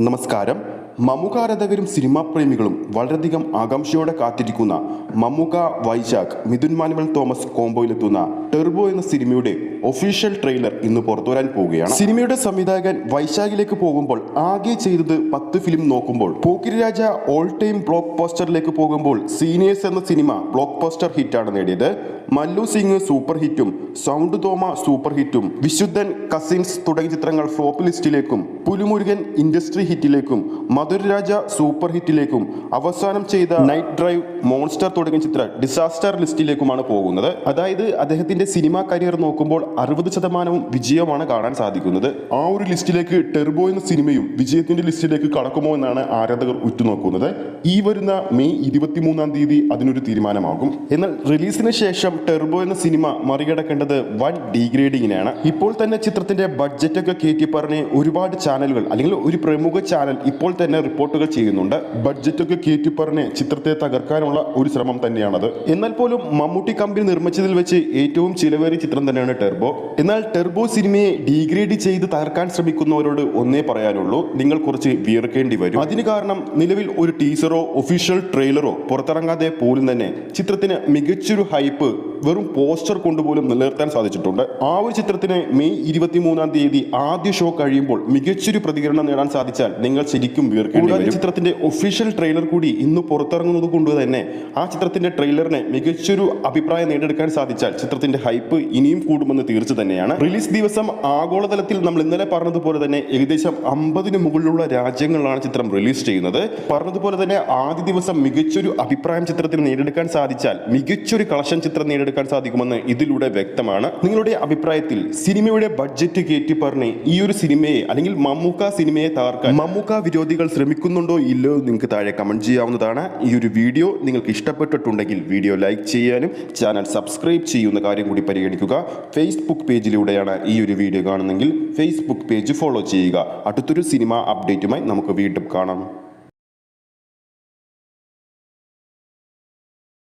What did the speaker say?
നമസ്കാരം. മമ്മൂക്ക ആരാധകരും സിനിമാ പ്രേമികളും വളരെയധികം ആകാംക്ഷയോടെ കാത്തിരിക്കുന്ന മമ്മൂക്ക, വൈശാഖ്, മിഥുൻ മാനുവൽ തോമസ് കോംബോയിലെത്തുന്ന ടെർബോ എന്ന സിനിമയുടെ ഒഫീഷ്യൽ ട്രെയിലർ ഇന്ന് പുറത്തുവരാൻ പോവുകയാണ്. സിനിമയുടെ സംവിധായകൻ വൈശാഖിലേക്ക് പോകുമ്പോൾ ആകെ ചെയ്തത് 10 ഫിലിം നോക്കുമ്പോൾ പോക്കിരി രാജ ഓൾ ടൈം ബ്ലോക്ക് പോസ്റ്ററിലേക്ക് പോകുമ്പോൾ സീനിയേഴ്സ് എന്ന സിനിമ ബ്ലോക്ക് പോസ്റ്റർ ഹിറ്റാണ് നേടിയത്. മല്ലു സിംഗ് സൂപ്പർ ഹിറ്റും സൗണ്ട് തോമ സൂപ്പർ ഹിറ്റും വിശുദ്ധൻ, കസിൻസ് തുടങ്ങിയ ചിത്രങ്ങൾ ഫ്ലോപ്പ് ലിസ്റ്റിലേക്കും പുലിമുരുകൻ ഇൻഡസ്ട്രി ഹിറ്റിലേക്കും മധുരരാജ സൂപ്പർ ഹിറ്റിലേക്കും അവസാനം ചെയ്ത നൈറ്റ് ഡ്രൈവ്, മോൺസ്റ്റർ തുടങ്ങിയ ചിത്ര ഡിസാസ്റ്റർ ലിസ്റ്റിലേക്കുമാണ് പോകുന്നത്. അതായത് അദ്ദേഹത്തിന്റെ സിനിമാ കരിയർ നോക്കുമ്പോൾ 60% വിജയമാണ് കാണാൻ സാധിക്കുന്നത്. ആ ഒരു ലിസ്റ്റിലേക്ക് ടെർബോ എന്ന സിനിമയും വിജയത്തിന്റെ ലിസ്റ്റിലേക്ക് കടക്കുമോ എന്നാണ് ആരാധകർ ഉറ്റുനോക്കുന്നത്. ഈ വരുന്ന മെയ് 23-ാം തീയതി അതിനൊരു തീരുമാനമാകും. എന്നാൽ റിലീസിന് ശേഷം ടെർബോ എന്ന സിനിമ മറികടക്കേണ്ടത് വൻ ഡീഗ്രേഡിങ്ങിനാണ്. ഇപ്പോൾ തന്നെ ചിത്രത്തിന്റെ ബഡ്ജറ്റ് ഒക്കെ കയറ്റി പറഞ്ഞ് ഒരുപാട് ചാനലുകൾ അല്ലെങ്കിൽ ഒരു പ്രമുഖ ചാനൽ ഇപ്പോൾ തന്നെ റിപ്പോർട്ടുകൾ ചെയ്യുന്നുണ്ട്. ബഡ്ജറ്റ് ഒക്കെ കയറ്റി പറഞ്ഞ് ചിത്രത്തെ തകർക്കാനുള്ള ഒരു ശ്രമം തന്നെയാണത്. എന്നാൽ പോലും മമ്മൂട്ടി കമ്പനി നിർമ്മിച്ചതിൽ വെച്ച് ഏറ്റവും ചിലവേറിയ ചിത്രം തന്നെയാണ് ടെർബോ. എന്നാൽ ടെർബോ സിനിമയെ ഡീഗ്രേഡ് ചെയ്ത് തകർക്കാൻ ശ്രമിക്കുന്നവരോട് ഒന്നേ പറയാനുള്ളൂ, നിങ്ങൾ കുറച്ച് വിയർക്കേണ്ടി വരും. അതിന് കാരണം നിലവിൽ ഒരു ടീസറോ ഒഫീഷ്യൽ ട്രെയിലറോ പുറത്തിറങ്ങാതെ പോലും തന്നെ ചിത്രത്തിന് മികച്ചൊരു ഹൈപ്പ് വെറും പോസ്റ്റർ കൊണ്ടുപോലും നിലനിർത്താൻ സാധിച്ചിട്ടുണ്ട്. ആ ഒരു ചിത്രത്തിന് മെയ് 23-ാം തീയതി ആദ്യ ഷോ കഴിയുമ്പോൾ മികച്ചൊരു പ്രതികരണം നേടാൻ സാധിച്ചാൽ നിങ്ങൾ ശരിക്കും വീർക്കേണ്ടി വരും. ചിത്രത്തിന്റെ ഒഫീഷ്യൽ ട്രെയിലർ കൂടി ഇന്ന് പുറത്തിറങ്ങുന്നത് കൊണ്ട് തന്നെ ആ ചിത്രത്തിന്റെ ട്രെയിലറിനെ മികച്ചൊരു അഭിപ്രായം നേടിയെടുക്കാൻ സാധിച്ചാൽ ചിത്രത്തിന്റെ ഹൈപ്പ് ഇനിയും കൂടുമെന്ന് തീർച്ച തന്നെയാണ്. റിലീസ് ദിവസം ആഗോളതലത്തിൽ നമ്മൾ ഇന്നലെ പറഞ്ഞതുപോലെ തന്നെ ഏകദേശം 50-ന് മുകളിലുള്ള രാജ്യങ്ങളിലാണ് ചിത്രം റിലീസ് ചെയ്യുന്നത്. പറഞ്ഞതുപോലെ തന്നെ ആദ്യ ദിവസം മികച്ചൊരു അഭിപ്രായം ചിത്രത്തിന് നേടിയെടുക്കാൻ സാധിച്ചാൽ മികച്ചൊരു കളക്ഷൻ ചിത്രം നേടിയെടുക്കാൻ സാധിക്കുമെന്ന് ഇതിലൂടെ വ്യക്തമാണ്. നിങ്ങളുടെ അഭിപ്രായത്തിൽ സിനിമയുടെ ബഡ്ജറ്റ് കയറ്റി പറഞ്ഞ് ഈ ഒരു സിനിമയെ അല്ലെങ്കിൽ മമ്മൂക്ക സിനിമയെ തകർക്കാൻ മമ്മൂക്ക വിരോധികൾ ശ്രമിക്കുന്നുണ്ടോ ഇല്ലയോ നിങ്ങൾക്ക് താഴെ കമന്റ് ചെയ്യാവുന്നതാണ്. ഈ ഒരു വീഡിയോ നിങ്ങൾക്ക് ഇഷ്ടപ്പെട്ടിട്ടുണ്ടെങ്കിൽ വീഡിയോ ലൈക്ക് ചെയ്യാനും ചാനൽ സബ്സ്ക്രൈബ് ചെയ്യുന്ന കാര്യം കൂടി പരിഗണിക്കുക. ഫേസ്ബുക്ക് പേജിലൂടെയാണ് ഈ ഒരു വീഡിയോ കാണുന്നതെങ്കിൽ ഫേസ്ബുക്ക് പേജ് ഫോളോ ചെയ്യുക. അടുത്തൊരു സിനിമ അപ്ഡേറ്റുമായി നമുക്ക് വീണ്ടും കാണാം.